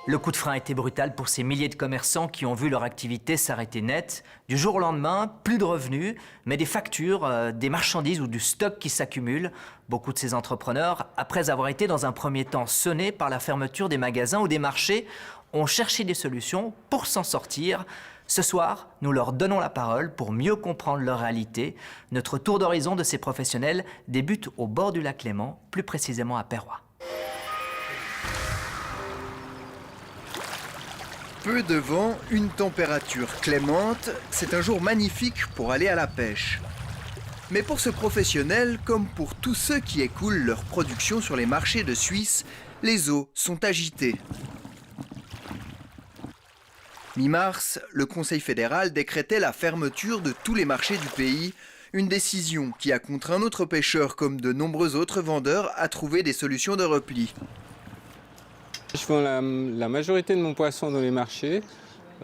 Le coup de frein a été brutal pour ces milliers de commerçants qui ont vu leur activité s'arrêter net. Du jour au lendemain, plus de revenus, mais des factures, des marchandises ou du stock qui s'accumulent. Beaucoup de ces entrepreneurs, après avoir été dans un premier temps sonnés par la fermeture des magasins ou des marchés, ont cherché des solutions pour s'en sortir. Ce soir, nous leur donnons la parole pour mieux comprendre leur réalité. Notre tour d'horizon de ces professionnels débute au bord du lac Léman, plus précisément à Perrois. Peu de vent, une température clémente, c'est un jour magnifique pour aller à la pêche. Mais pour ce professionnel, comme pour tous ceux qui écoulent leur production sur les marchés de Suisse, les eaux sont agitées. Mi-mars, le Conseil fédéral décrétait la fermeture de tous les marchés du pays, une décision qui a contraint notre pêcheur comme de nombreux autres vendeurs à trouver des solutions de repli. Je vends la majorité de mon poisson dans les marchés,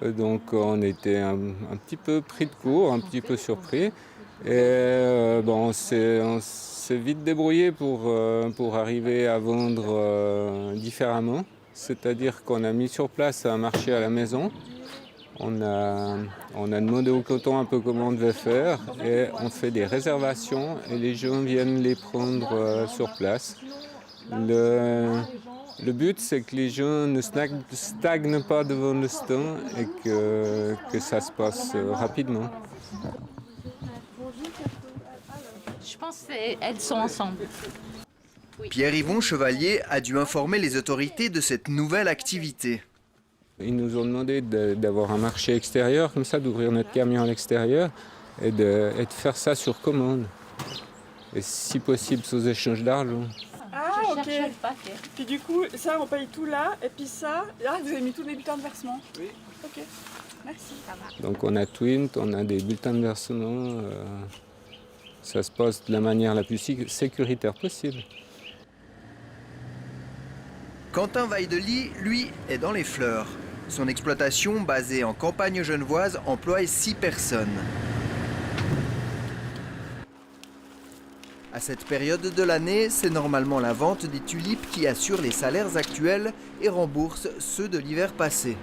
donc on était un petit peu pris de court, un petit peu surpris. Et on s'est vite débrouillé pour arriver à vendre différemment. C'est-à-dire qu'on a mis sur place un marché à la maison. On a demandé au coton un peu comment on devait faire et on fait des réservations et les gens viennent les prendre sur place. Le but, c'est que les gens ne stagnent pas devant le stand et que ça se passe rapidement. Je pense qu'elles sont ensemble. Pierre-Yvon Chevalier a dû informer les autorités de cette nouvelle activité. Ils nous ont demandé d'avoir un marché extérieur, comme ça, d'ouvrir notre camion à l'extérieur et de faire ça sur commande. Et si possible, sous échange d'argent. Ah, ok. Puis du coup, ça, on paye tout là, et puis ça, là, vous avez mis tous les bulletins de versement. Oui. Ok, merci. Donc on a Twint, on a des bulletins de versement. Ça se passe de la manière la plus sécuritaire possible. Quentin Weidely, lui, est dans les fleurs. Son exploitation, basée en campagne genevoise, emploie 6 personnes. À cette période de l'année, c'est normalement la vente des tulipes qui assure les salaires actuels et rembourse ceux de l'hiver passé.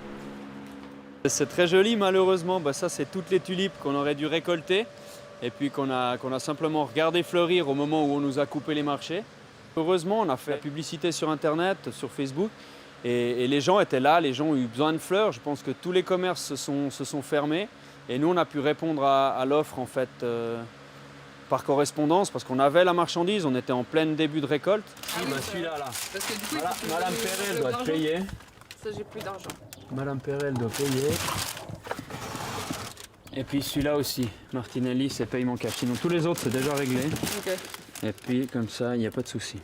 C'est très joli, malheureusement. Ça, c'est toutes les tulipes qu'on aurait dû récolter et puis qu'on a simplement regardé fleurir au moment où on nous a coupé les marchés. Heureusement, on a fait la publicité sur Internet, sur Facebook, et les gens étaient là, les gens ont eu besoin de fleurs. Je pense que tous les commerces se sont fermés et nous, on a pu répondre à l'offre en fait, par correspondance parce qu'on avait la marchandise, on était en plein début de récolte. Celui-là, là. Parce que du coup, Madame Perel doit te payer. Ça, j'ai plus d'argent. Madame Perel doit payer. Et puis celui-là aussi, Martinelli, c'est paiement cash. Sinon, tous les autres, c'est déjà réglé. Ok. Et puis, comme ça, il n'y a pas de souci.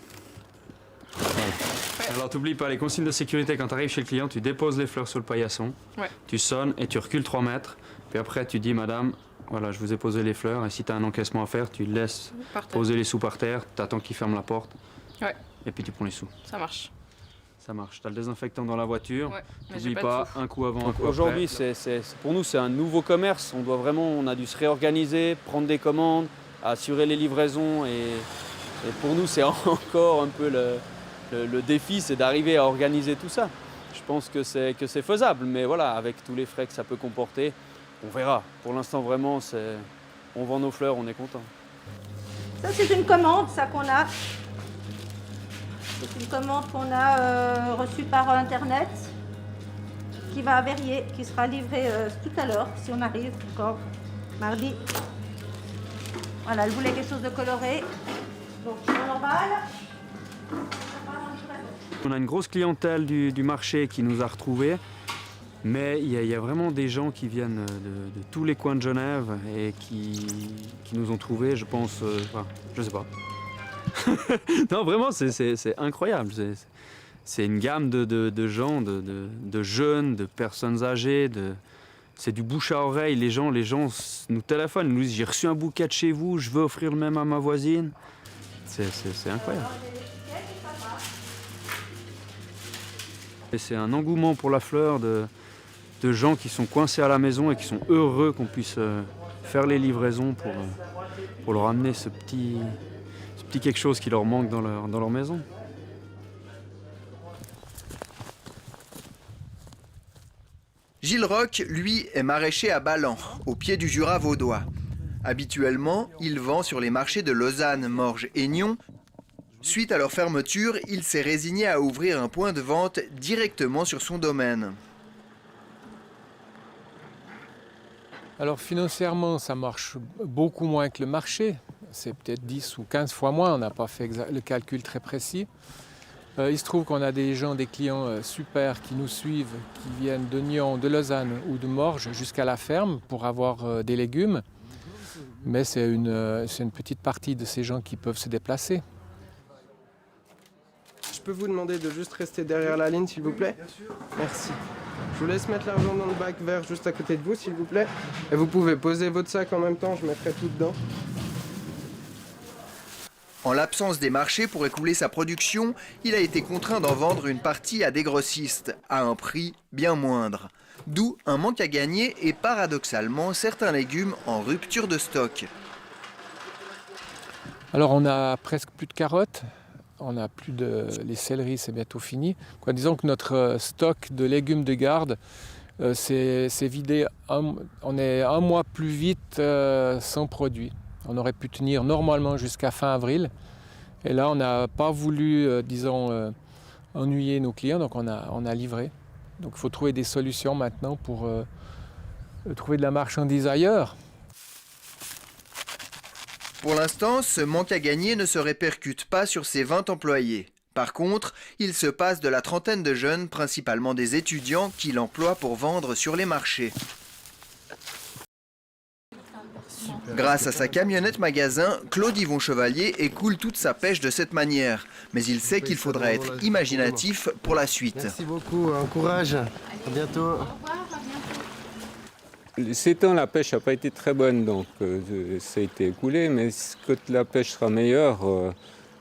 Voilà. Ouais. Alors, t'oublies pas les consignes de sécurité. Quand tu arrives chez le client, tu déposes les fleurs sur le paillasson. Ouais. Tu sonnes et tu recules 3 mètres. Puis après, tu dis, madame, voilà, je vous ai posé les fleurs. Et si tu as un encaissement à faire, tu laisses poser les sous par terre. Tu attends qu'il ferme la porte. Ouais. Et puis, tu prends les sous. Ça marche. Ça marche. Tu as le désinfectant dans la voiture. Ouais. N'oublie pas, un coup avant, un coup après. Aujourd'hui, pour nous, c'est un nouveau commerce. On a dû se réorganiser, prendre des commandes, assurer les livraisons. Et pour nous, c'est encore un peu le défi, c'est d'arriver à organiser tout ça. Je pense que c'est faisable, mais voilà, avec tous les frais que ça peut comporter, on verra. Pour l'instant, vraiment, on vend nos fleurs, on est content. Ça, c'est une commande, ça qu'on a. C'est une commande qu'on a reçue par Internet, qui va à Verrier, qui sera livrée tout à l'heure, si on arrive encore, mardi. Voilà, elle voulait quelque chose de coloré. Donc, on l'emballe. On a une grosse clientèle du marché qui nous a retrouvés, mais il y a vraiment des gens qui viennent de tous les coins de Genève et qui nous ont trouvés, je pense, je sais pas. Non, vraiment, c'est incroyable. C'est une gamme de gens, de jeunes, de personnes âgées. C'est du bouche à oreille. Les gens nous téléphonent, ils nous disent « J'ai reçu un bouquet de chez vous, je veux offrir le même à ma voisine. » C'est incroyable. Et c'est un engouement pour la fleur de gens qui sont coincés à la maison et qui sont heureux qu'on puisse faire les livraisons pour leur amener ce petit quelque chose qui leur manque dans leur maison. Gilles Roch, lui, est maraîcher à Ballan, au pied du Jura vaudois. Habituellement, il vend sur les marchés de Lausanne, Morges et Nyon. Suite à leur fermeture, il s'est résigné à ouvrir un point de vente directement sur son domaine. Alors financièrement, ça marche beaucoup moins que le marché. C'est peut-être 10 ou 15 fois moins, on n'a pas fait le calcul très précis. Il se trouve qu'on a des clients super qui nous suivent, qui viennent de Nyon, de Lausanne ou de Morges jusqu'à la ferme pour avoir des légumes. Mais c'est une petite partie de ces gens qui peuvent se déplacer. Je peux vous demander de juste rester derrière la ligne, s'il vous plaît? Bien sûr. Merci. Je vous laisse mettre l'argent dans le bac vert juste à côté de vous, s'il vous plaît. Et vous pouvez poser votre sac en même temps, je mettrai tout dedans. En l'absence des marchés pour écouler sa production, il a été contraint d'en vendre une partie à des grossistes, à un prix bien moindre. D'où un manque à gagner et paradoxalement certains légumes en rupture de stock. Alors on a presque plus de carottes, on a plus de... Les céleris, c'est bientôt fini. Disons que notre stock de légumes de garde s'est vidé, on est un mois plus vite sans produit. On aurait pu tenir normalement jusqu'à fin avril. Et là, on n'a pas voulu, ennuyer nos clients, donc on a livré. Donc il faut trouver des solutions maintenant pour trouver de la marchandise ailleurs. Pour l'instant, ce manque à gagner ne se répercute pas sur ses 20 employés. Par contre, il se passe de la trentaine de jeunes, principalement des étudiants, qu'il emploie pour vendre sur les marchés. Grâce à sa camionnette magasin, Claude Yvon Chevalier écoule toute sa pêche de cette manière. Mais il sait qu'il faudra être imaginatif pour la suite. Merci beaucoup, courage. À bientôt. Ces temps, la pêche n'a pas été très bonne, donc ça a été écoulé. Mais quand la pêche sera meilleure,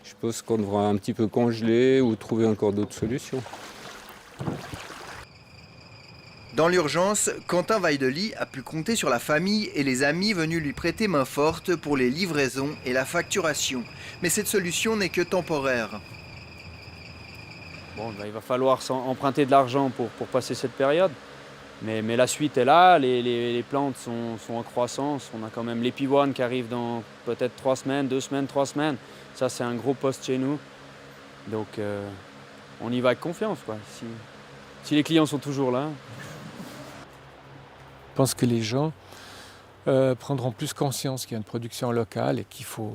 je pense qu'on devra un petit peu congeler ou trouver encore d'autres solutions. Dans l'urgence, Quentin Weidely a pu compter sur la famille et les amis venus lui prêter main forte pour les livraisons et la facturation. Mais cette solution n'est que temporaire. Bon, il va falloir emprunter de l'argent pour passer cette période. Mais la suite est là, les plantes sont en croissance. On a quand même les pivoines qui arrivent dans peut-être 3 semaines, 2 semaines, 3 semaines. Ça, c'est un gros poste chez nous. Donc, on y va avec confiance, quoi. Si les clients sont toujours là. Je pense que les gens prendront plus conscience qu'il y a une production locale et qu'il faut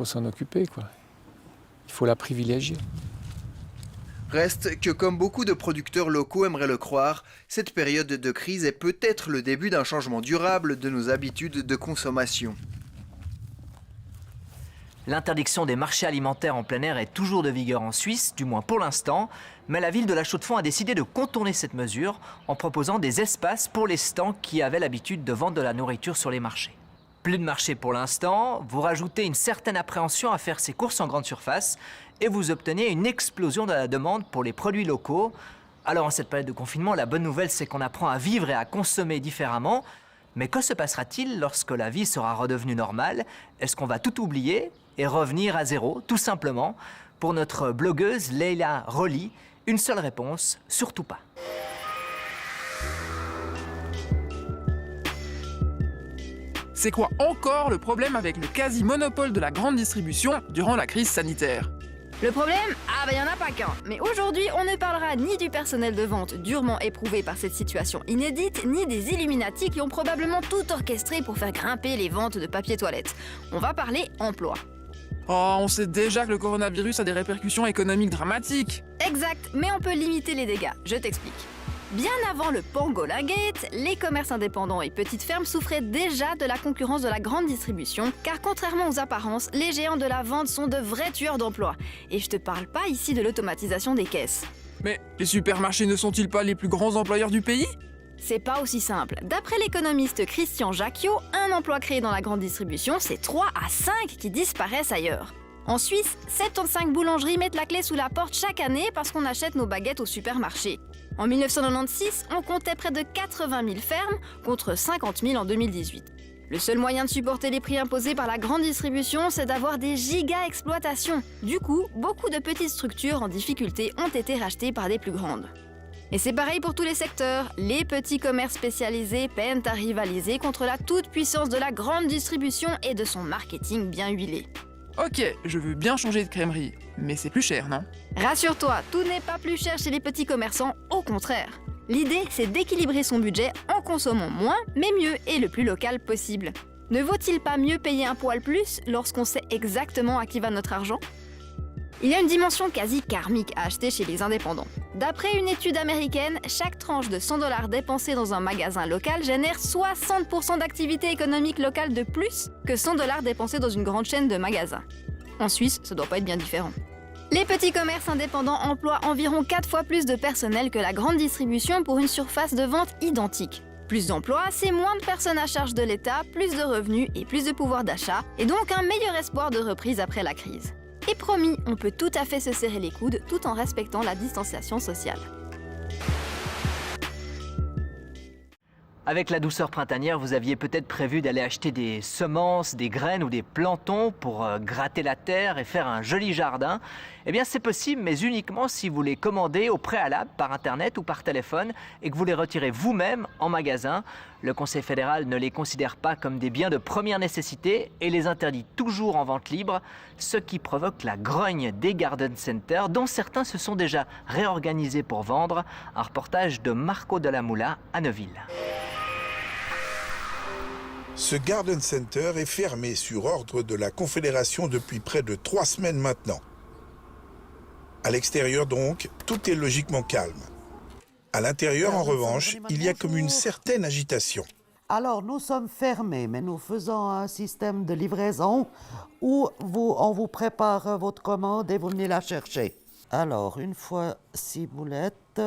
s'en occuper, quoi. Il faut la privilégier. Reste que, comme beaucoup de producteurs locaux aimeraient le croire, cette période de crise est peut-être le début d'un changement durable de nos habitudes de consommation. L'interdiction des marchés alimentaires en plein air est toujours de vigueur en Suisse, du moins pour l'instant, mais la ville de La Chaux-de-Fonds a décidé de contourner cette mesure en proposant des espaces pour les stands qui avaient l'habitude de vendre de la nourriture sur les marchés. Plus de marché pour l'instant, vous rajoutez une certaine appréhension à faire ses courses en grande surface et vous obtenez une explosion de la demande pour les produits locaux. Alors en cette période de confinement, la bonne nouvelle c'est qu'on apprend à vivre et à consommer différemment. Mais que se passera-t-il lorsque la vie sera redevenue normale? Est-ce qu'on va tout oublier et revenir à zéro, tout simplement? Pour notre blogueuse Leila Rolly, une seule réponse, surtout pas. C'est quoi encore le problème avec le quasi-monopole de la grande distribution durant la crise sanitaire? Le problème? Il n'y en a pas qu'un. Mais aujourd'hui, on ne parlera ni du personnel de vente durement éprouvé par cette situation inédite, ni des Illuminati qui ont probablement tout orchestré pour faire grimper les ventes de papier toilette. On va parler emploi. Oh, on sait déjà que le coronavirus a des répercussions économiques dramatiques. Exact, mais on peut limiter les dégâts. Je t'explique. Bien avant le Pangolin Gate, les commerces indépendants et petites fermes souffraient déjà de la concurrence de la grande distribution, car contrairement aux apparences, les géants de la vente sont de vrais tueurs d'emplois. Et je te parle pas ici de l'automatisation des caisses. Mais les supermarchés ne sont-ils pas les plus grands employeurs du pays? C'est pas aussi simple. D'après l'économiste Christian Jacquiot, un emploi créé dans la grande distribution, c'est 3 à 5 qui disparaissent ailleurs. En Suisse, 75 boulangeries mettent la clé sous la porte chaque année parce qu'on achète nos baguettes au supermarché. En 1996, on comptait près de 80 000 fermes contre 50 000 en 2018. Le seul moyen de supporter les prix imposés par la grande distribution, c'est d'avoir des giga-exploitations. Du coup, beaucoup de petites structures en difficulté ont été rachetées par des plus grandes. Et c'est pareil pour tous les secteurs. Les petits commerces spécialisés peinent à rivaliser contre la toute-puissance de la grande distribution et de son marketing bien huilé. Ok, je veux bien changer de crèmerie, mais c'est plus cher, non? Rassure-toi, tout n'est pas plus cher chez les petits commerçants, au contraire. L'idée, c'est d'équilibrer son budget en consommant moins, mais mieux et le plus local possible. Ne vaut-il pas mieux payer un poil plus lorsqu'on sait exactement à qui va notre argent? Il y a une dimension quasi karmique à acheter chez les indépendants. D'après une étude américaine, chaque tranche de 100 $ dépensée dans un magasin local génère 60% d'activité économique locale de plus que 100 $ dépensés dans une grande chaîne de magasins. En Suisse, ça doit pas être bien différent. Les petits commerces indépendants emploient environ 4 fois plus de personnel que la grande distribution pour une surface de vente identique. Plus d'emplois, c'est moins de personnes à charge de l'État, plus de revenus et plus de pouvoir d'achat, et donc un meilleur espoir de reprise après la crise. Et promis, on peut tout à fait se serrer les coudes tout en respectant la distanciation sociale. Avec la douceur printanière, vous aviez peut-être prévu d'aller acheter des semences, des graines ou des plantons pour gratter la terre et faire un joli jardin. Eh bien, c'est possible, mais uniquement si vous les commandez au préalable par Internet ou par téléphone et que vous les retirez vous-même en magasin. Le Conseil fédéral ne les considère pas comme des biens de première nécessité et les interdit toujours en vente libre, ce qui provoque la grogne des garden centers, dont certains se sont déjà réorganisés pour vendre. Un reportage de Marco Delamoula à Neuville. Ce Garden Center est fermé sur ordre de la Confédération depuis près de 3 semaines maintenant. À l'extérieur donc, tout est logiquement calme. À l'intérieur, en revanche, il y a comme une certaine agitation. Alors, nous sommes fermés, mais nous faisons un système de livraison où on vous prépare votre commande et vous venez la chercher. Alors, une fois ciboulette,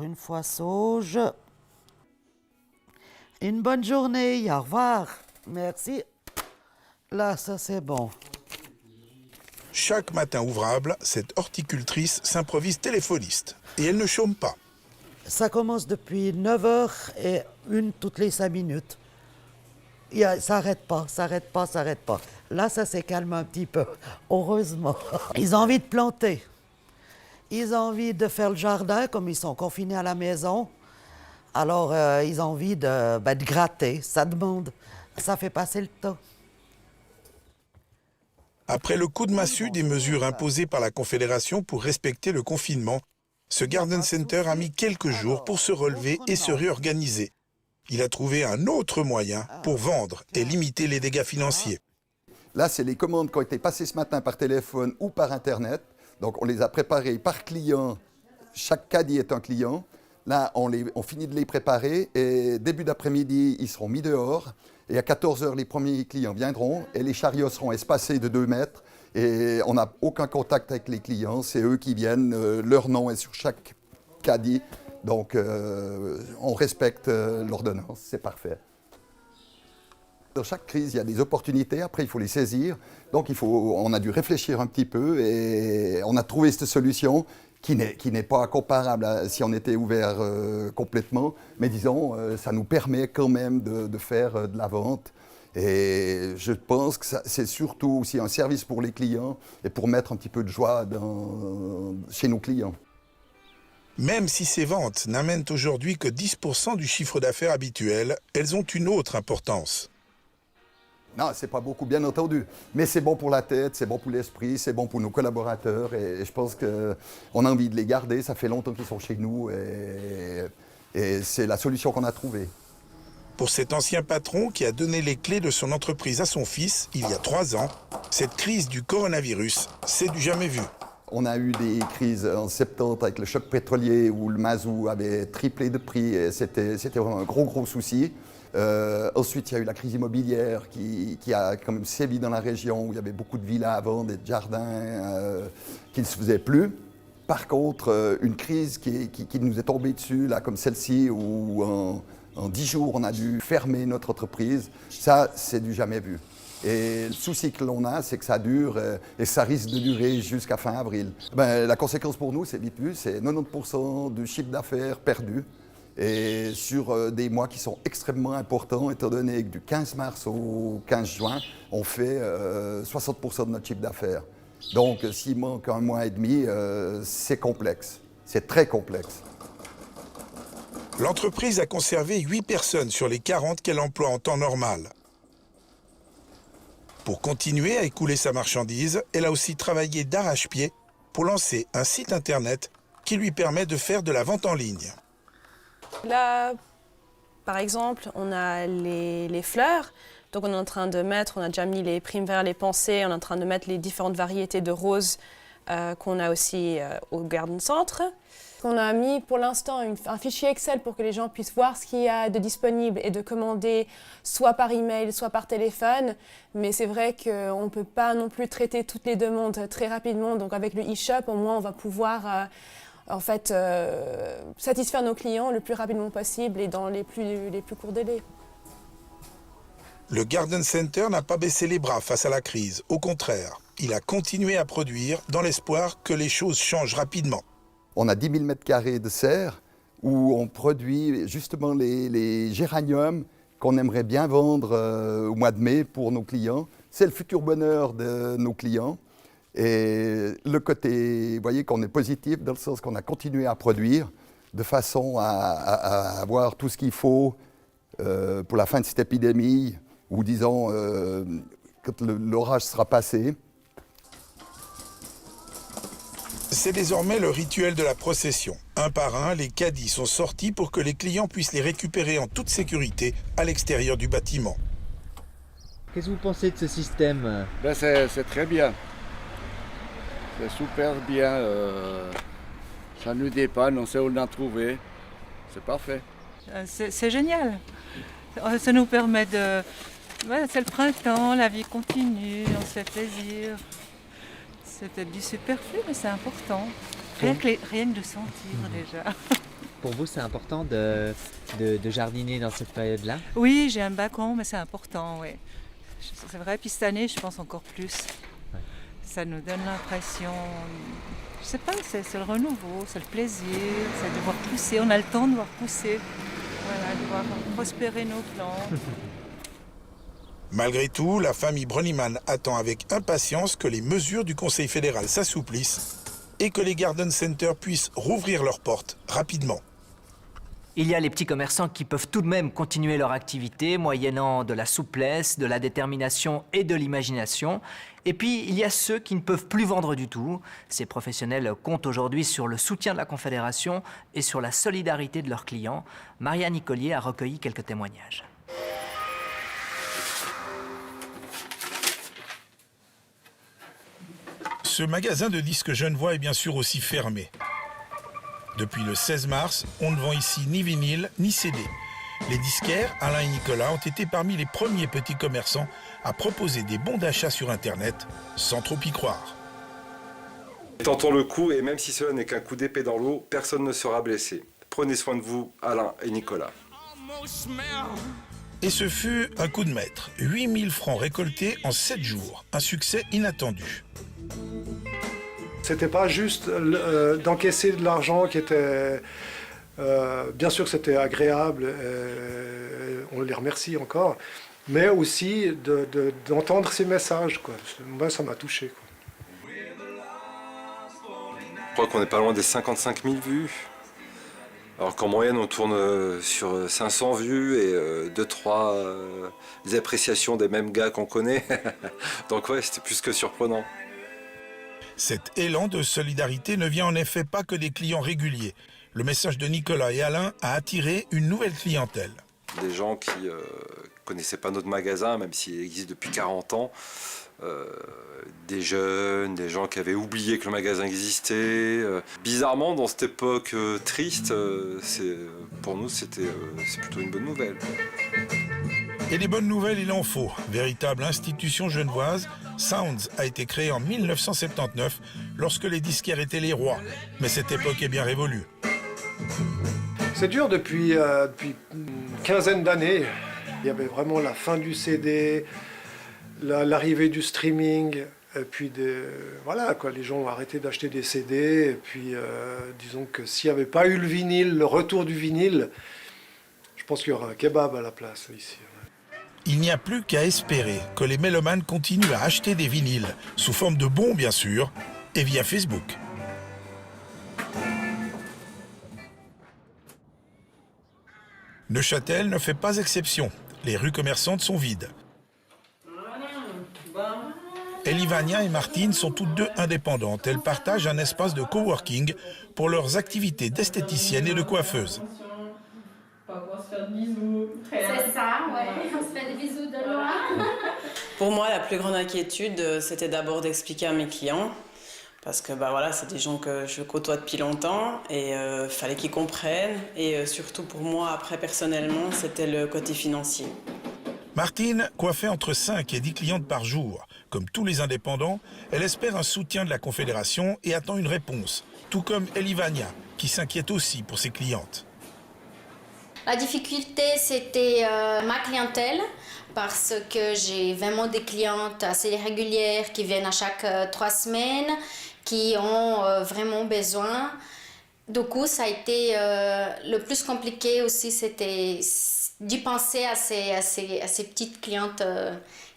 une fois sauge. Une bonne journée, au revoir. Merci. Là, ça c'est bon. Chaque matin ouvrable, cette horticultrice s'improvise téléphoniste. Et elle ne chôme pas. Ça commence depuis 9h et une toutes les 5 minutes. Ça n'arrête pas, ça n'arrête pas, ça n'arrête pas. Là, ça s'est calmé un petit peu, heureusement. Ils ont envie de planter. Ils ont envie de faire le jardin, comme ils sont confinés à la maison. Alors, ils ont envie de gratter, ça demande, ça fait passer le temps. Après le coup de massue des mesures imposées par la Confédération pour respecter le confinement, ce Garden Center a mis quelques jours pour se relever et se réorganiser. Il a trouvé un autre moyen pour vendre et limiter les dégâts financiers. Là, c'est les commandes qui ont été passées ce matin par téléphone ou par Internet. Donc, on les a préparées par client. Chaque caddie est un client. Là, on finit de les préparer et début d'après-midi, ils seront mis dehors. Et à 14h, les premiers clients viendront et les chariots seront espacés de 2 mètres. Et on n'a aucun contact avec les clients, c'est eux qui viennent. Leur nom est sur chaque caddie. Donc, on respecte l'ordonnance, c'est parfait. Dans chaque crise, il y a des opportunités, après il faut les saisir. Donc, on a dû réfléchir un petit peu et on a trouvé cette solution qui n'est pas comparable à si on était ouvert complètement. Mais disons, ça nous permet quand même de faire de la vente. Et je pense que c'est surtout aussi un service pour les clients et pour mettre un petit peu de joie chez nos clients. Même si ces ventes n'amènent aujourd'hui que 10% du chiffre d'affaires habituel, elles ont une autre importance. Non, c'est pas beaucoup, bien entendu. Mais c'est bon pour la tête, c'est bon pour l'esprit, c'est bon pour nos collaborateurs. Et je pense qu'on a envie de les garder. Ça fait longtemps qu'ils sont chez nous et c'est la solution qu'on a trouvée. Pour cet ancien patron qui a donné les clés de son entreprise à son fils il y a 3 ans, cette crise du coronavirus, c'est du jamais vu. On a eu des crises en 70 avec le choc pétrolier où le mazout avait triplé de prix et c'était vraiment un gros souci. Ensuite, il y a eu la crise immobilière qui a quand même sévi dans la région où il y avait beaucoup de villas à vendre et de jardins qui ne se faisaient plus. Par contre, une crise qui nous est tombée dessus, là, comme celle-ci, où en 10 jours, on a dû fermer notre entreprise, ça, c'est du jamais vu. Et le souci que l'on a, c'est que ça dure et ça risque de durer jusqu'à fin avril. La conséquence pour nous, c'est vite vu, c'est 90% du chiffre d'affaires perdu. Et sur des mois qui sont extrêmement importants, étant donné que du 15 mars au 15 juin, on fait 60% de notre chiffre d'affaires. Donc s'il manque un mois et demi, c'est complexe, c'est très complexe. L'entreprise a conservé 8 personnes sur les 40 qu'elle emploie en temps normal. Pour continuer à écouler sa marchandise, elle a aussi travaillé d'arrache-pied pour lancer un site internet qui lui permet de faire de la vente en ligne. Là, par exemple, on a les fleurs. Donc on est en train de mettre, on a déjà mis les primes vers les pensées, on est en train de mettre les différentes variétés de roses qu'on a aussi au Garden Centre. On a mis pour l'instant un fichier Excel pour que les gens puissent voir ce qu'il y a de disponible et de commander soit par email, soit par téléphone. Mais c'est vrai qu'on ne peut pas non plus traiter toutes les demandes très rapidement. Donc avec le e-shop, au moins on va pouvoir satisfaire nos clients le plus rapidement possible et dans les plus courts délais. Le Garden Center n'a pas baissé les bras face à la crise. Au contraire, il a continué à produire dans l'espoir que les choses changent rapidement. On a 10 000 m² de serre où on produit justement les géraniums qu'on aimerait bien vendre au mois de mai pour nos clients. C'est le futur bonheur de nos clients. Et le côté, vous voyez qu'on est positif dans le sens qu'on a continué à produire de façon à avoir tout ce qu'il faut pour la fin de cette épidémie, ou disons quand l'orage sera passé. C'est désormais le rituel de la procession. Un par un, les caddies sont sortis pour que les clients puissent les récupérer en toute sécurité à l'extérieur du bâtiment. Qu'est-ce que vous pensez de ce système? C'est très bien. C'est super bien. Ça nous dépanne, on sait où l'en trouver. C'est parfait. C'est génial. Ça nous permet de... Ouais, c'est le printemps, la vie continue, on se fait plaisir. C'est peut-être du superflu, mais c'est important. Rien que de sentir déjà. Pour vous, c'est important de jardiner dans cette période-là? Oui, j'ai un balcon, mais c'est important, oui. C'est vrai, puis cette année, je pense encore plus. Ouais. Ça nous donne l'impression, je sais pas, c'est le renouveau, c'est le plaisir, c'est de voir pousser. On a le temps de voir pousser, voilà, de voir prospérer nos plantes. Malgré tout, la famille Brönnimann attend avec impatience que les mesures du Conseil fédéral s'assouplissent et que les garden centers puissent rouvrir leurs portes rapidement. Il y a les petits commerçants qui peuvent tout de même continuer leur activité, moyennant de la souplesse, de la détermination et de l'imagination. Et puis, il y a ceux qui ne peuvent plus vendre du tout. Ces professionnels comptent aujourd'hui sur le soutien de la Confédération et sur la solidarité de leurs clients. Marianne Nicolier a recueilli quelques témoignages. Ce magasin de disques genevois est bien sûr aussi fermé. Depuis le 16 mars, on ne vend ici ni vinyle ni CD. Les disquaires, Alain et Nicolas, ont été parmi les premiers petits commerçants à proposer des bons d'achat sur Internet, sans trop y croire. Tentons le coup, et même si cela n'est qu'un coup d'épée dans l'eau, personne ne sera blessé. Prenez soin de vous, Alain et Nicolas. Et ce fut un coup de maître. 8000 francs récoltés en 7 jours. Un succès inattendu. C'était pas juste d'encaisser de l'argent qui était... bien sûr que c'était agréable, on les remercie encore, mais aussi d'entendre ces messages, quoi. Moi, ça m'a touché, quoi. Je crois qu'on n'est pas loin des 55 000 vues. Alors qu'en moyenne, on tourne sur 500 vues et 2-3 appréciations des mêmes gars qu'on connaît. Donc ouais, c'était plus que surprenant. Cet élan de solidarité ne vient en effet pas que des clients réguliers. Le message de Nicolas et Alain a attiré une nouvelle clientèle. Des gens qui ne connaissaient pas notre magasin, même s'il existe depuis 40 ans. Des jeunes, des gens qui avaient oublié que le magasin existait. Bizarrement, dans cette époque triste, pour nous, c'est plutôt une bonne nouvelle. Et des bonnes nouvelles, il en faut. Véritable institution genevoise, Sounds a été créé en 1979, lorsque les disquaires étaient les rois. Mais cette époque est bien révolue. C'est dur depuis une quinzaine d'années. Il y avait vraiment la fin du CD, l'arrivée du streaming, et puis voilà, quoi, les gens ont arrêté d'acheter des CD. Et puis, disons que s'il n'y avait pas eu le vinyle, le retour du vinyle, je pense qu'il y aura un kebab à la place ici. Il n'y a plus qu'à espérer que les mélomanes continuent à acheter des vinyles, sous forme de bons bien sûr, et via Facebook. Neuchâtel ne fait pas exception. Les rues commerçantes sont vides. Elivania et Martine sont toutes deux indépendantes. Elles partagent un espace de coworking pour leurs activités d'esthéticienne et de coiffeuse. C'est ça, ouais. On se fait des bisous de loin. Pour moi, la plus grande inquiétude, c'était d'abord d'expliquer à mes clients. Parce que voilà, c'est des gens que je côtoie depuis longtemps et fallait qu'ils comprennent. Et surtout pour moi, après personnellement, c'était le côté financier. Martine coiffait entre 5 et 10 clientes par jour. Comme tous les indépendants, elle espère un soutien de la Confédération et attend une réponse. Tout comme Elivania, qui s'inquiète aussi pour ses clientes. La difficulté, c'était ma clientèle, parce que j'ai vraiment des clientes assez régulières qui viennent à chaque 3 semaines, qui ont vraiment besoin. Du coup, ça a été le plus compliqué aussi, c'était d'y penser à ces petites clientes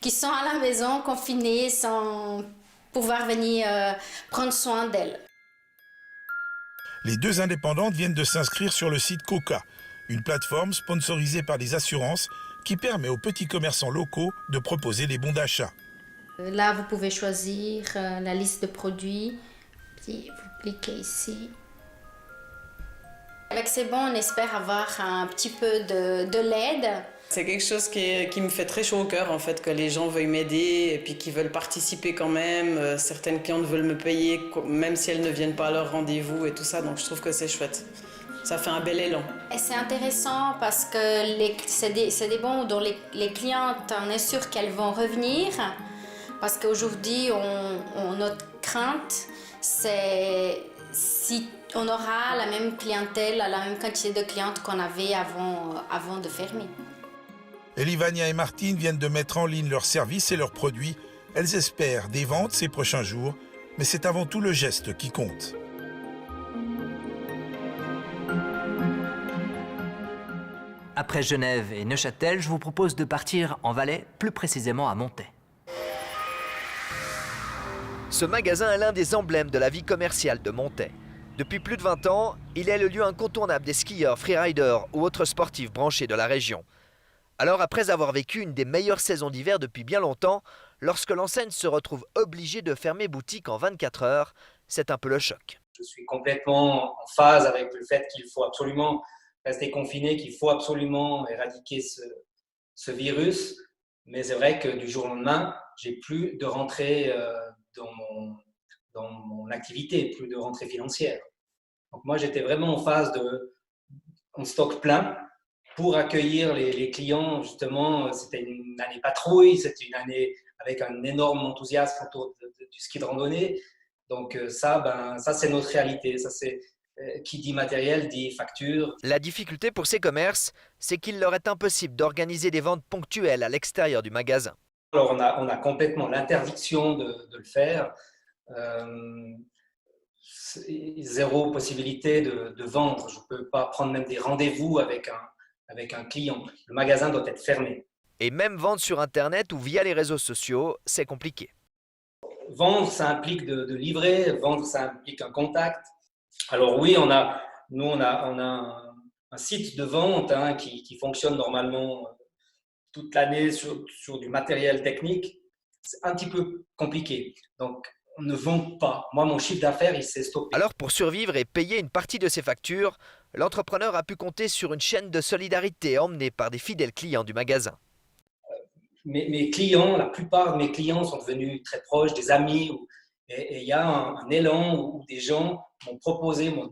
qui sont à la maison, confinées, sans pouvoir venir prendre soin d'elles. Les deux indépendantes viennent de s'inscrire sur le site Coca, une plateforme sponsorisée par les assurances qui permet aux petits commerçants locaux de proposer des bons d'achat. Là, vous pouvez choisir la liste de produits, puis vous cliquez ici. Avec ces bons, on espère avoir un petit peu de l'aide. C'est quelque chose qui me fait très chaud au cœur, en fait, que les gens veuillent m'aider et puis qu'ils veulent participer quand même. Certaines clientes veulent me payer, même si elles ne viennent pas à leur rendez-vous et tout ça, donc je trouve que c'est chouette. Ça fait un bel élan. Et c'est intéressant parce que c'est des bons dont les clientes, on est sûr qu'elles vont revenir. Parce qu'aujourd'hui, notre crainte, c'est si on aura la même clientèle, la même quantité de clientes qu'on avait avant de fermer. Elivania et Martine viennent de mettre en ligne leurs services et leurs produits. Elles espèrent des ventes ces prochains jours, mais c'est avant tout le geste qui compte. Après Genève et Neuchâtel, je vous propose de partir en Valais, plus précisément à Montet. Ce magasin est l'un des emblèmes de la vie commerciale de Montet. Depuis plus de 20 ans, il est le lieu incontournable des skieurs, freeriders ou autres sportifs branchés de la région. Alors après avoir vécu une des meilleures saisons d'hiver depuis bien longtemps, lorsque l'enseigne se retrouve obligée de fermer boutique en 24 heures, c'est un peu le choc. Je suis complètement en phase avec le fait qu'il faut absolument rester confiné, qu'il faut absolument éradiquer ce virus. Mais c'est vrai que du jour au lendemain, j'ai plus de rentrée dans mon activité, plus de rentrée financière. Donc moi, j'étais vraiment en phase en stock plein pour accueillir les clients. Justement, c'était une année patrouille, c'était une année avec un énorme enthousiasme autour du ski de randonnée. Donc ça c'est notre réalité. Ça, c'est qui dit matériel dit facture. La difficulté pour ces commerces, c'est qu'il leur est impossible d'organiser des ventes ponctuelles à l'extérieur du magasin. Alors on a complètement l'interdiction de le faire. Zéro possibilité de vendre. Je ne peux pas prendre même des rendez-vous avec un client. Le magasin doit être fermé. Et même vendre sur Internet ou via les réseaux sociaux, c'est compliqué. Vendre, ça implique de livrer. Vendre, ça implique un contact. Alors oui, on a un site de vente qui fonctionne normalement toute l'année sur du matériel technique. C'est un petit peu compliqué. Donc, on ne vend pas. Moi, mon chiffre d'affaires, il s'est stoppé. Alors, pour survivre et payer une partie de ses factures, l'entrepreneur a pu compter sur une chaîne de solidarité emmenée par des fidèles clients du magasin. Mes clients, la plupart de mes clients sont devenus très proches, des amis. Et il y a un élan où des gens m'ont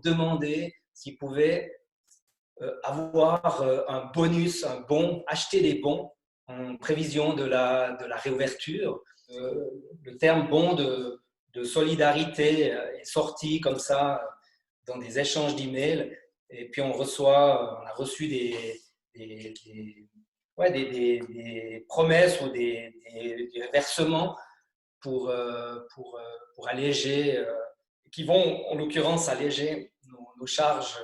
demandé s'ils pouvaient avoir un bonus, un bon, acheter des bons en prévision de la réouverture. Le terme bon de solidarité est sorti comme ça dans des échanges d'emails. Et puis on a reçu des promesses ou des versements pour alléger, qui vont en l'occurrence alléger nos charges,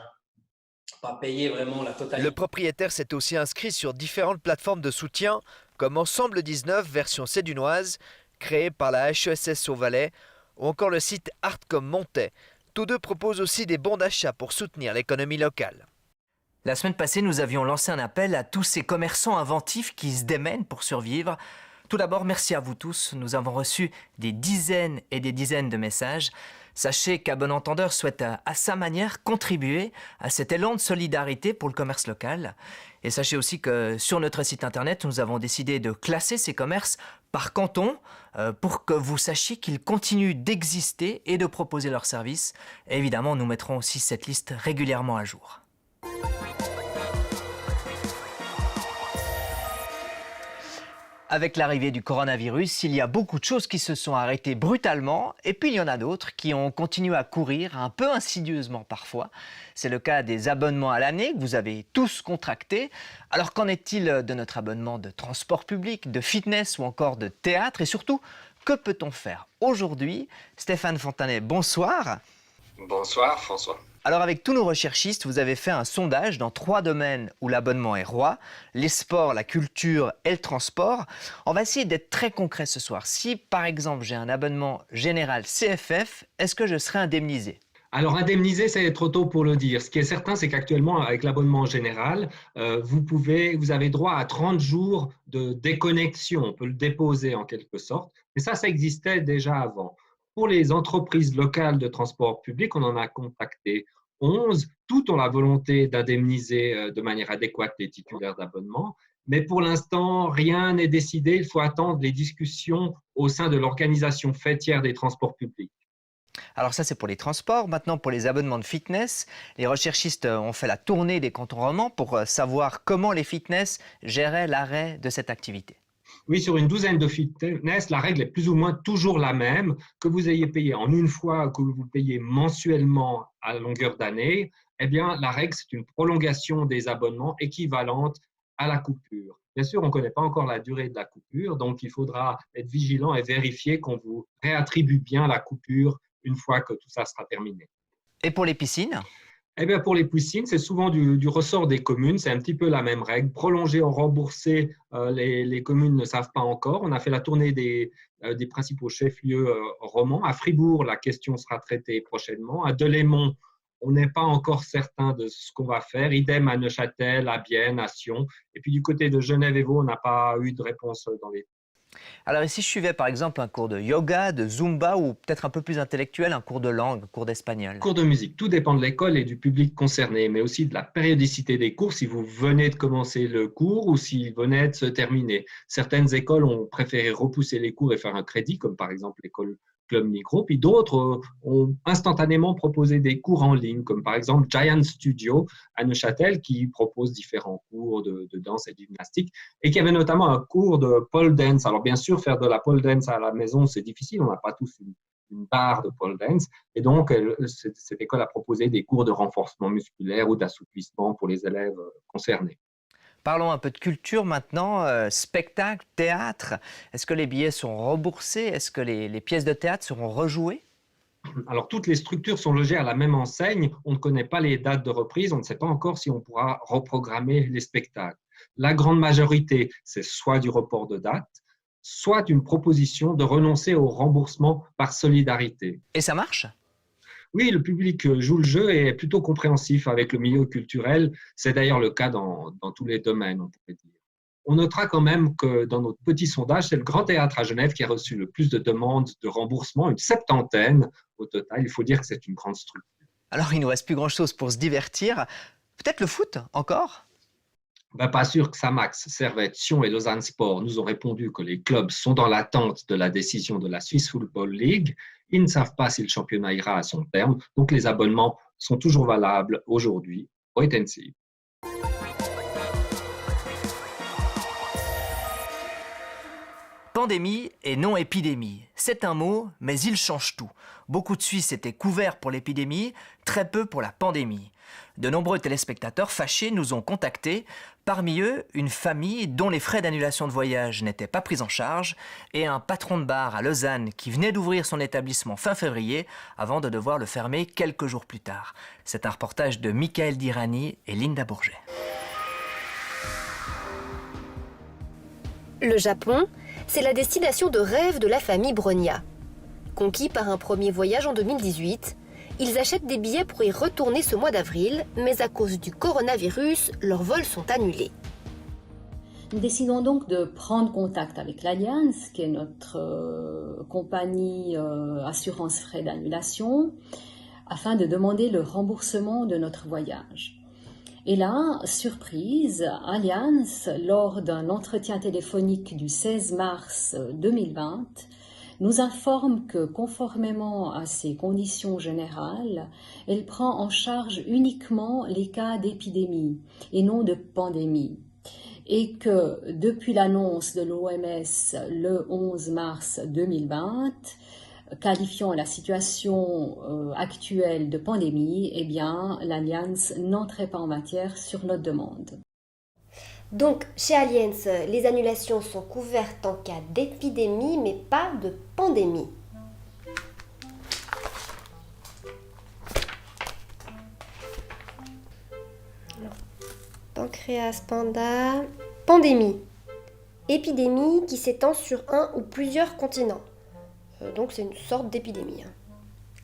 pas payer vraiment la totalité. Le propriétaire s'est aussi inscrit sur différentes plateformes de soutien, comme Ensemble 19 version sédunoise, créée par la HESS au Valais, ou encore le site Artcom Montet. Tous deux proposent aussi des bons d'achat pour soutenir l'économie locale. La semaine passée, nous avions lancé un appel à tous ces commerçants inventifs qui se démènent pour survivre. Tout d'abord, merci à vous tous. Nous avons reçu des dizaines et des dizaines de messages. Sachez qu'à bon entendeur souhaite à sa manière contribuer à cet élan de solidarité pour le commerce local. Et sachez aussi que sur notre site internet, nous avons décidé de classer ces commerces par canton pour que vous sachiez qu'ils continuent d'exister et de proposer leurs services. Et évidemment, nous mettrons aussi cette liste régulièrement à jour. Avec l'arrivée du coronavirus, il y a beaucoup de choses qui se sont arrêtées brutalement et puis il y en a d'autres qui ont continué à courir, un peu insidieusement parfois. C'est le cas des abonnements à l'année que vous avez tous contractés. Alors qu'en est-il de notre abonnement de transport public, de fitness ou encore de théâtre? Et surtout, que peut-on faire aujourd'hui? Stéphane Fontanet, bonsoir. Bonsoir François. Alors avec tous nos recherchistes, vous avez fait un sondage dans 3 domaines où l'abonnement est roi, les sports, la culture et le transport. On va essayer d'être très concret ce soir. Si par exemple j'ai un abonnement général CFF, est-ce que je serai indemnisé? Alors indemnisé, c'est trop tôt pour le dire. Ce qui est certain, c'est qu'actuellement, avec l'abonnement général, vous avez droit à 30 jours de déconnexion. On peut le déposer en quelque sorte. Mais ça existait déjà avant. Pour les entreprises locales de transport public, on en a contacté 11. Toutes ont la volonté d'indemniser de manière adéquate les titulaires d'abonnement. Mais pour l'instant, rien n'est décidé. Il faut attendre les discussions au sein de l'organisation fêtière des transports publics. Alors ça, c'est pour les transports. Maintenant, pour les abonnements de fitness, les recherchistes ont fait la tournée des cantons romans pour savoir comment les fitness géraient l'arrêt de cette activité. Oui, sur une douzaine de fitness, la règle est plus ou moins toujours la même, que vous ayez payé en une fois, que vous payez mensuellement à longueur d'année. Eh bien, la règle, c'est une prolongation des abonnements équivalente à la coupure. Bien sûr, on ne connaît pas encore la durée de la coupure, donc il faudra être vigilant et vérifier qu'on vous réattribue bien la coupure une fois que tout ça sera terminé. Et pour les piscines ? Eh bien, pour les piscines, c'est souvent du ressort des communes. C'est un petit peu la même règle. Prolonger ou rembourser, les communes ne savent pas encore. On a fait la tournée des principaux chefs-lieux romans. À Fribourg, la question sera traitée prochainement. À Delémont, on n'est pas encore certain de ce qu'on va faire. Idem à Neuchâtel, à Bienne, à Sion. Et puis du côté de Genève et Vaud, on n'a pas eu de réponse dans les... Alors, et si je suivais par exemple un cours de yoga, de zumba ou peut-être un peu plus intellectuel, un cours de langue, un cours d'espagnol? Cours de musique, tout dépend de l'école et du public concerné, mais aussi de la périodicité des cours, si vous venez de commencer le cours ou s'il venait de se terminer. Certaines écoles ont préféré repousser les cours et faire un crédit, comme par exemple l'école Club Micro, puis d'autres ont instantanément proposé des cours en ligne, comme par exemple Giant Studio à Neuchâtel, qui propose différents cours de danse et de gymnastique, et qui avait notamment un cours de pole dance. Alors bien sûr, faire de la pole dance à la maison, c'est difficile, on n'a pas tous une barre de pole dance, et donc cette école a proposé des cours de renforcement musculaire ou d'assouplissement pour les élèves concernés. Parlons un peu de culture maintenant, spectacle, théâtre. Est-ce que les billets sont remboursés? Est-ce que les pièces de théâtre seront rejouées? Alors, toutes les structures sont logées à la même enseigne. On ne connaît pas les dates de reprise. On ne sait pas encore si on pourra reprogrammer les spectacles. La grande majorité, c'est soit du report de date, soit une proposition de renoncer au remboursement par solidarité. Et ça marche ? Oui, le public joue le jeu et est plutôt compréhensif avec le milieu culturel. C'est d'ailleurs le cas dans tous les domaines, on pourrait dire. On notera quand même que dans notre petit sondage, c'est le Grand Théâtre à Genève qui a reçu le plus de demandes de remboursement, une 70aine au total. Il faut dire que c'est une grande structure. Alors, il ne nous reste plus grand-chose pour se divertir. Peut-être le foot, encore ? Pas sûr que Samax, Servette, Sion et Lausanne Sport nous ont répondu que les clubs sont dans l'attente de la décision de la Swiss Football League. Ils ne savent pas si le championnat ira à son terme, donc les abonnements sont toujours valables aujourd'hui. Wait and see. Pandémie et non épidémie, c'est un mot, mais il change tout. Beaucoup de Suisses étaient couverts pour l'épidémie, très peu pour la pandémie. De nombreux téléspectateurs fâchés nous ont contactés, parmi eux une famille dont les frais d'annulation de voyage n'étaient pas pris en charge et un patron de bar à Lausanne qui venait d'ouvrir son établissement fin février avant de devoir le fermer quelques jours plus tard. C'est un reportage de Michael Dirani et Linda Bourget. Le Japon, c'est la destination de rêve de la famille Bronia. Conquis par un premier voyage en 2018, Ils achètent des billets pour y retourner ce mois d'avril, mais à cause du coronavirus, leurs vols sont annulés. Nous décidons donc de prendre contact avec l'Allianz, qui est notre compagnie assurance frais d'annulation, afin de demander le remboursement de notre voyage. Et là, surprise, Allianz, lors d'un entretien téléphonique du 16 mars 2020, nous informe que, conformément à ses conditions générales, elle prend en charge uniquement les cas d'épidémie et non de pandémie. Et que, depuis l'annonce de l'OMS le 11 mars 2020, qualifiant la situation actuelle de pandémie, eh bien, l'Allianz n'entrait pas en matière sur notre demande. Donc, chez Allianz, les annulations sont couvertes en cas d'épidémie, mais pas de pandémie. Pancréas panda, pandémie. Épidémie qui s'étend sur un ou plusieurs continents. Donc c'est une sorte d'épidémie.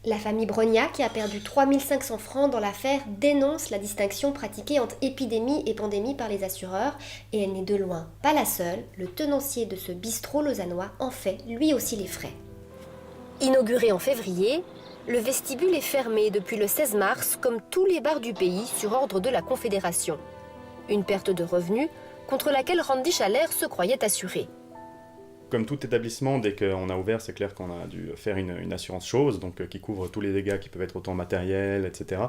La famille Brogna, qui a perdu 3500 francs dans l'affaire, dénonce la distinction pratiquée entre épidémie et pandémie par les assureurs, et elle n'est de loin pas la seule. Le tenancier de ce bistrot lausannois en fait lui aussi les frais. Inauguré en février, le vestibule est fermé depuis le 16 mars, comme tous les bars du pays, sur ordre de la Confédération. Une perte de revenus contre laquelle Randy Schaller se croyait assuré. Comme tout établissement, dès qu'on a ouvert, c'est clair qu'on a dû faire une assurance chose, donc qui couvre tous les dégâts qui peuvent être autant matériels, etc.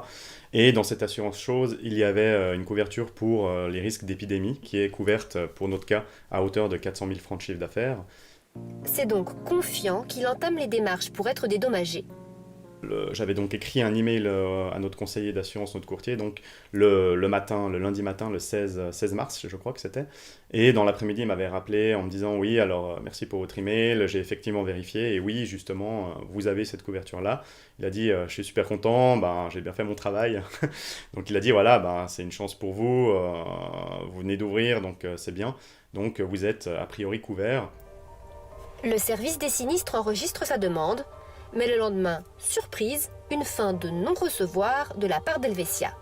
Et dans cette assurance chose, il y avait une couverture pour les risques d'épidémie, qui est couverte, pour notre cas, à hauteur de 400 000 francs de chiffre d'affaires. C'est donc confiant qu'il entame les démarches pour être dédommagé. J'avais donc écrit un email à notre conseiller d'assurance, notre courtier, donc le lundi matin, le 16 mars, je crois que c'était. Et dans l'après-midi, il m'avait rappelé en me disant « Oui, alors merci pour votre email, j'ai effectivement vérifié, et oui, justement, vous avez cette couverture-là. » Il a dit « Je suis super content, j'ai bien fait mon travail. » Donc il a dit « Voilà, c'est une chance pour vous, vous venez d'ouvrir, donc c'est bien. Donc vous êtes a priori couvert. » Le service des sinistres enregistre sa demande. Mais le lendemain, surprise, une fin de non-recevoir de la part d'Helvetia.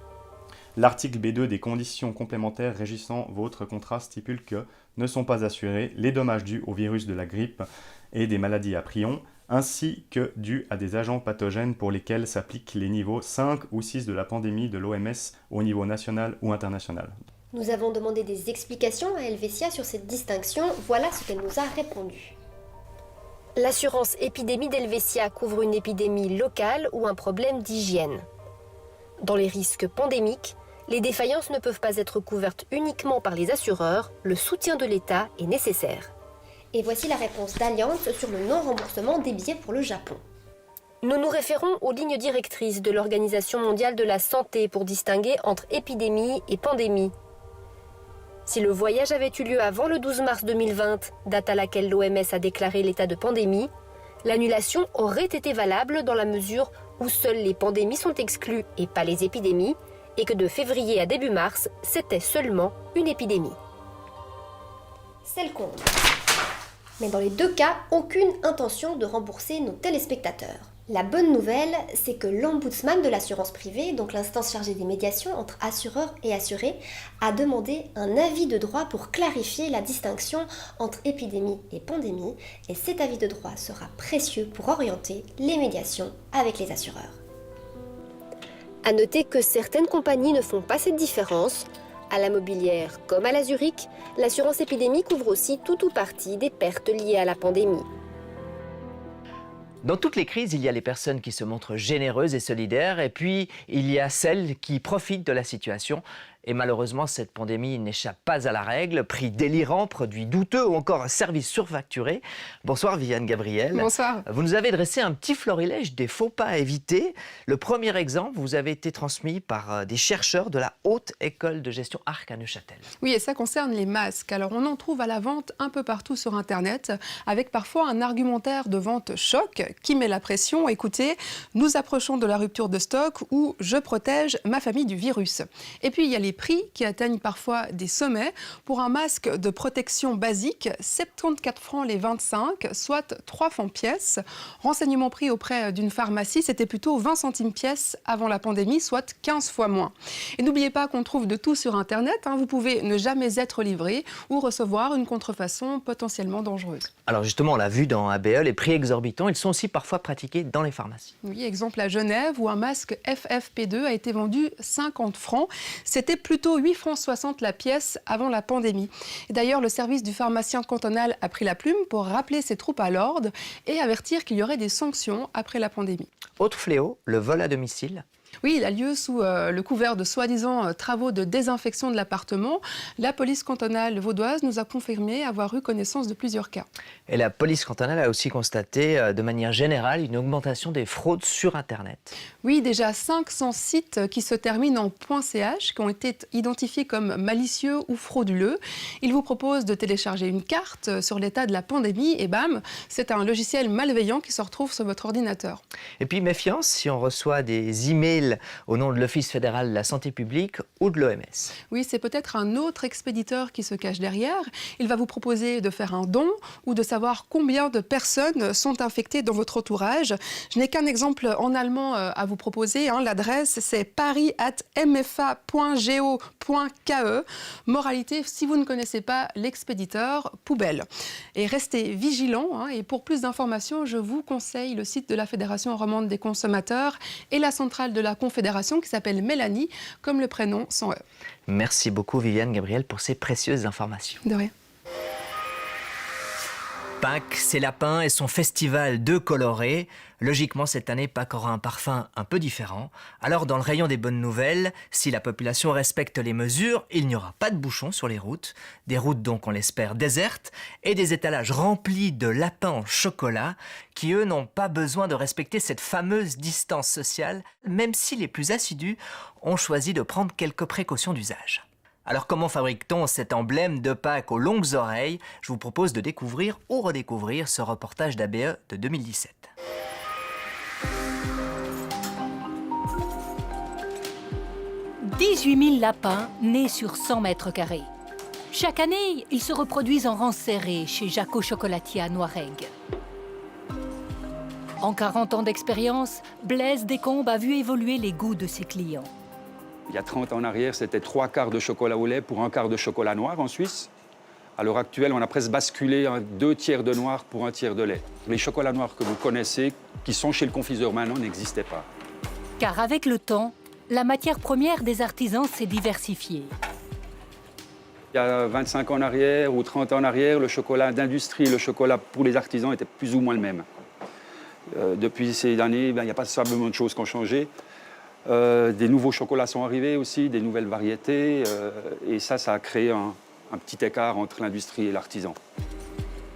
L'article B2 des conditions complémentaires régissant votre contrat stipule que ne sont pas assurés les dommages dus au virus de la grippe et des maladies à prions, ainsi que dus à des agents pathogènes pour lesquels s'appliquent les niveaux 5 ou 6 de la pandémie de l'OMS au niveau national ou international. Nous avons demandé des explications à Helvetia sur cette distinction. Voilà ce qu'elle nous a répondu. L'assurance épidémie d'Helvetia couvre une épidémie locale ou un problème d'hygiène. Dans les risques pandémiques, les défaillances ne peuvent pas être couvertes uniquement par les assureurs, le soutien de l'État est nécessaire. Et voici la réponse d'Allianz sur le non-remboursement des billets pour le Japon. Nous nous référons aux lignes directrices de l'Organisation mondiale de la santé pour distinguer entre épidémie et pandémie. Si le voyage avait eu lieu avant le 12 mars 2020, date à laquelle l'OMS a déclaré l'état de pandémie, l'annulation aurait été valable dans la mesure où seules les pandémies sont exclues et pas les épidémies, et que de février à début mars, c'était seulement une épidémie. C'est le comble. Mais dans les deux cas, aucune intention de rembourser nos téléspectateurs. La bonne nouvelle, c'est que l'ombudsman de l'assurance privée, donc l'instance chargée des médiations entre assureurs et assurés, a demandé un avis de droit pour clarifier la distinction entre épidémie et pandémie, et cet avis de droit sera précieux pour orienter les médiations avec les assureurs. À noter que certaines compagnies ne font pas cette différence. À la Mobilière comme à la Zurich, l'assurance épidémie couvre aussi tout ou partie des pertes liées à la pandémie. Dans toutes les crises, il y a les personnes qui se montrent généreuses et solidaires, et puis il y a celles qui profitent de la situation. Et malheureusement, cette pandémie n'échappe pas à la règle. Prix délirants, produits douteux ou encore services surfacturés. Bonsoir Viviane Gabriel. Bonsoir. Vous nous avez dressé un petit florilège des faux pas à éviter. Le premier exemple vous avez été transmis par des chercheurs de la Haute École de Gestion Arc à Neuchâtel. Oui, et ça concerne les masques. Alors on en trouve à la vente un peu partout sur Internet, avec parfois un argumentaire de vente choc qui met la pression. Écoutez, nous approchons de la rupture de stock ou je protège ma famille du virus. Et puis il y a les prix qui atteignent parfois des sommets. Pour un masque de protection basique, 74 francs les 25, soit 3 francs pièce. Renseignement pris auprès d'une pharmacie, c'était plutôt 20 centimes pièce avant la pandémie, soit 15 fois moins. Et n'oubliez pas qu'on trouve de tout sur Internet. Vous pouvez ne jamais être livré ou recevoir une contrefaçon potentiellement dangereuse. Alors justement, on l'a vu dans ABE, les prix exorbitants, ils sont aussi parfois pratiqués dans les pharmacies. Oui, exemple à Genève où un masque FFP2 a été vendu 50 francs. C'était plutôt 8 francs 60 la pièce avant la pandémie. Et d'ailleurs, le service du pharmacien cantonal a pris la plume pour rappeler ses troupes à l'ordre et avertir qu'il y aurait des sanctions après la pandémie. Autre fléau, le vol à domicile. Oui, il a lieu sous le couvert de soi-disant travaux de désinfection de l'appartement. La police cantonale vaudoise nous a confirmé avoir eu connaissance de plusieurs cas. Et la police cantonale a aussi constaté de manière générale une augmentation des fraudes sur Internet. Oui, déjà 500 sites qui se terminent en .ch, qui ont été identifiés comme malicieux ou frauduleux. Ils vous proposent de télécharger une carte sur l'état de la pandémie et bam, c'est un logiciel malveillant qui se retrouve sur votre ordinateur. Et puis méfiance si on reçoit des emails au nom de l'Office fédéral de la santé publique ou de l'OMS. Oui, c'est peut-être un autre expéditeur qui se cache derrière. Il va vous proposer de faire un don ou de savoir combien de personnes sont infectées dans votre entourage. Je n'ai qu'un exemple en allemand à vous proposer. L'adresse, c'est paris@mfa.go.ke. Moralité, si vous ne connaissez pas l'expéditeur, poubelle. Et restez vigilants. Et pour plus d'informations, je vous conseille le site de la Fédération romande des consommateurs et la centrale de la Confédération qui s'appelle Mélanie, comme le prénom sans E. Merci beaucoup Viviane Gabriel pour ces précieuses informations. De rien. Pâques, ses lapins et son festival de colorés. Logiquement, cette année, Pâques aura un parfum un peu différent. Alors, dans le rayon des bonnes nouvelles, si la population respecte les mesures, il n'y aura pas de bouchons sur les routes. Des routes donc, on l'espère, désertes et des étalages remplis de lapins en chocolat qui, eux, n'ont pas besoin de respecter cette fameuse distance sociale, même si les plus assidus ont choisi de prendre quelques précautions d'usage. Alors comment fabrique-t-on cet emblème de Pâques aux longues oreilles? Je vous propose de découvrir ou redécouvrir ce reportage d'ABE de 2017. « 18 000 lapins nés sur 100 mètres carrés. Chaque année, ils se reproduisent en rang serré chez Jaco Chocolatier à Noiregue. En 40 ans d'expérience, Blaise Descombes a vu évoluer les goûts de ses clients. Il y a 30 ans en arrière, c'était 3 quarts de chocolat au lait pour 1 quart de chocolat noir en Suisse. À l'heure actuelle, on a presque basculé en 2 tiers de noir pour 1 tiers de lait. Les chocolats noirs que vous connaissez, qui sont chez le confiseur maintenant, n'existaient pas. Car avec le temps, la matière première des artisans s'est diversifiée. Il y a 25 ans en arrière ou 30 ans en arrière, le chocolat d'industrie et le chocolat pour les artisans étaient plus ou moins le même. Depuis ces années, il n'y a pas simplement de choses qui ont changé. Des nouveaux chocolats sont arrivés aussi, des nouvelles variétés, et ça a créé un petit écart entre l'industrie et l'artisan.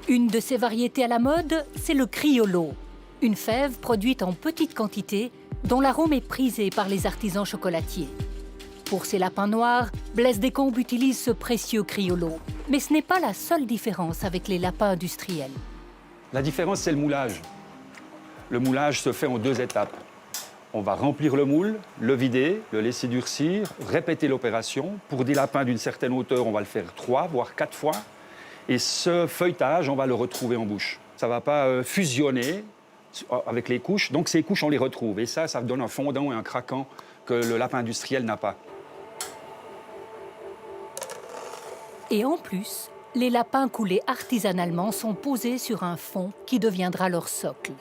Une de ces variétés à la mode, c'est le Criollo, une fève produite en petite quantité dont l'arôme est prisé par les artisans chocolatiers. Pour ces lapins noirs, Blaise Descombes utilise ce précieux Criollo. Mais ce n'est pas la seule différence avec les lapins industriels. La différence, c'est le moulage. Le moulage se fait en 2 étapes. On va remplir le moule, le vider, le laisser durcir, répéter l'opération. Pour des lapins d'une certaine hauteur, on va le faire 3, voire 4 fois. Et ce feuilletage, on va le retrouver en bouche. Ça ne va pas fusionner avec les couches, donc ces couches, on les retrouve. Et ça donne un fondant et un craquant que le lapin industriel n'a pas. Et en plus, les lapins coulés artisanalement sont posés sur un fond qui deviendra leur socle.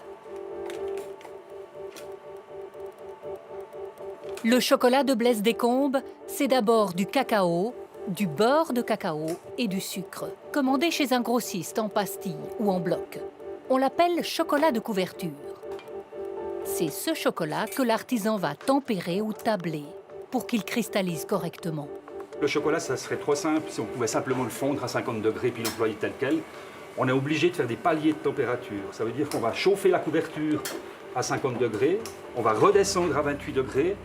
Le chocolat de Blaise Descombes, c'est d'abord du cacao, du beurre de cacao et du sucre, commandé chez un grossiste en pastilles ou en bloc. On l'appelle chocolat de couverture. C'est ce chocolat que l'artisan va tempérer ou tabler pour qu'il cristallise correctement. Le chocolat, ça serait trop simple si on pouvait simplement le fondre à 50 degrés puis l'employer tel quel. On est obligé de faire des paliers de température. Ça veut dire qu'on va chauffer la couverture à 50 degrés, on va redescendre à 28 degrés,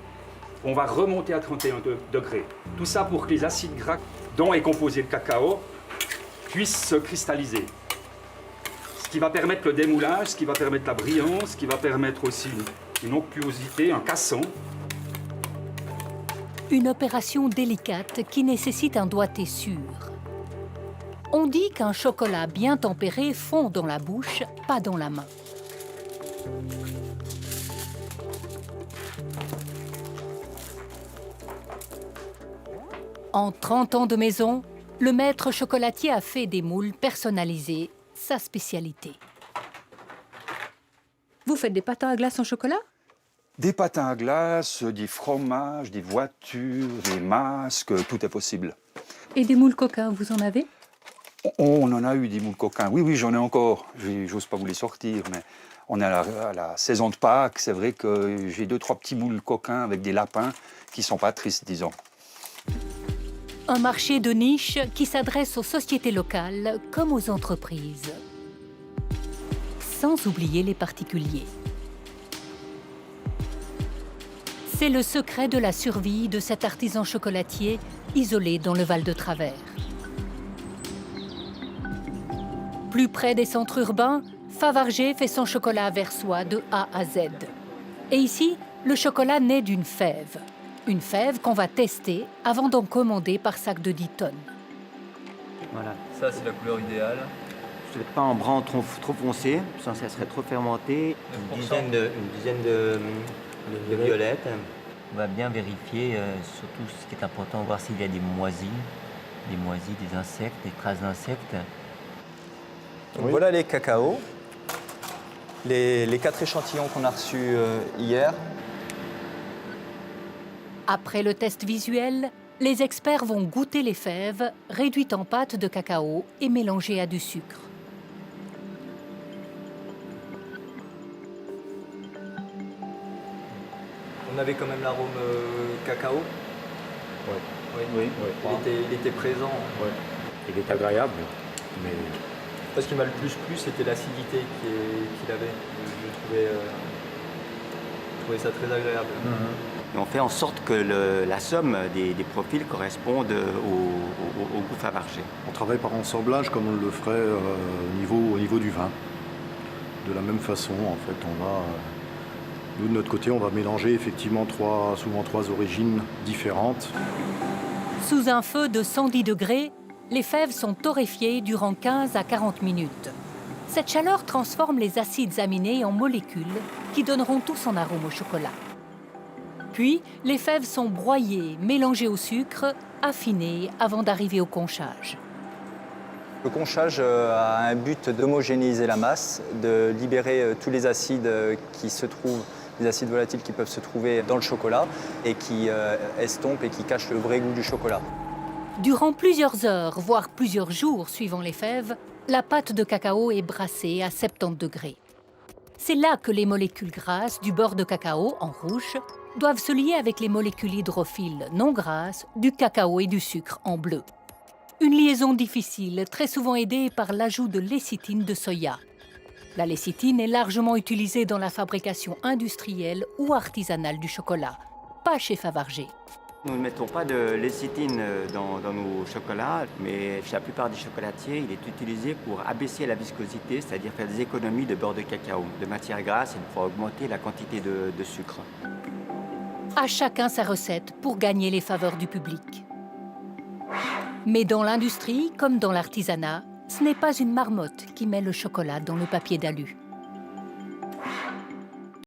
on va remonter à 31 degrés. Tout ça pour que les acides gras dont est composé le cacao puissent se cristalliser. Ce qui va permettre le démoulage, ce qui va permettre la brillance, ce qui va permettre aussi une onctuosité, un cassant. Une opération délicate qui nécessite un doigté sûr. On dit qu'un chocolat bien tempéré fond dans la bouche, pas dans la main. En 30 ans de maison, le maître chocolatier a fait des moules personnalisés, sa spécialité. Vous faites des patins à glace en chocolat? Des patins à glace, des fromages, des voitures, des masques, tout est possible. Et des moules coquins, vous en avez? On en a eu des moules coquins. Oui, oui, j'en ai encore. J'ose pas vous les sortir, mais on est à la saison de Pâques. C'est vrai que j'ai 2-3 petits moules coquins avec des lapins qui sont pas tristes, disons. Un marché de niche qui s'adresse aux sociétés locales comme aux entreprises. Sans oublier les particuliers. C'est le secret de la survie de cet artisan chocolatier isolé dans le Val de Travers. Plus près des centres urbains, Favarger fait son chocolat versois de A à Z. Et ici, le chocolat naît d'une fève. Une fève qu'on va tester avant d'en commander par sac de 10 tonnes. Voilà, ça c'est la couleur idéale. Je ne pas en brun trop foncé, sinon ça serait trop fermenté. Une dizaine de violettes. On va bien vérifier, surtout ce qui est important, voir s'il y a des moisis, des insectes, des traces d'insectes. Donc voilà les cacaos, les 4 échantillons qu'on a reçus hier. Après le test visuel, les experts vont goûter les fèves, réduites en pâte de cacao et mélangées à du sucre. On avait quand même l'arôme cacao. Oui. Il était présent. Ouais. Il est agréable, mais... Ce qui m'a le plus plu, c'était l'acidité qu'il avait. Je trouvais ça très agréable. Et on fait en sorte que la somme des profils corresponde au goût Favarger. On travaille par ensemblage comme on le ferait au niveau du vin. De la même façon, en fait, nous, de notre côté, on va mélanger effectivement souvent trois origines différentes. Sous un feu de 110 degrés, les fèves sont torréfiées durant 15 à 40 minutes. Cette chaleur transforme les acides aminés en molécules qui donneront tout son arôme au chocolat. Puis, les fèves sont broyées, mélangées au sucre, affinées avant d'arriver au conchage. Le conchage a un but d'homogénéiser la masse, de libérer tous les acides qui se trouvent, les acides volatiles qui peuvent se trouver dans le chocolat et qui estompent et qui cachent le vrai goût du chocolat. Durant plusieurs heures, voire plusieurs jours suivant les fèves, la pâte de cacao est brassée à 70 degrés. C'est là que les molécules grasses du beurre de cacao, en rouge, doivent se lier avec les molécules hydrophiles non grasses du cacao et du sucre, en bleu. Une liaison difficile, très souvent aidée par l'ajout de lécithine de soya. La lécithine est largement utilisée dans la fabrication industrielle ou artisanale du chocolat, pas chez Favarger. Nous ne mettons pas de lécithine dans nos chocolats, mais chez la plupart des chocolatiers, il est utilisé pour abaisser la viscosité, c'est-à-dire faire des économies de beurre de cacao, de matière grasse et pour augmenter la quantité de sucre. À chacun sa recette pour gagner les faveurs du public. Mais dans l'industrie, comme dans l'artisanat, ce n'est pas une marmotte qui met le chocolat dans le papier d'alu.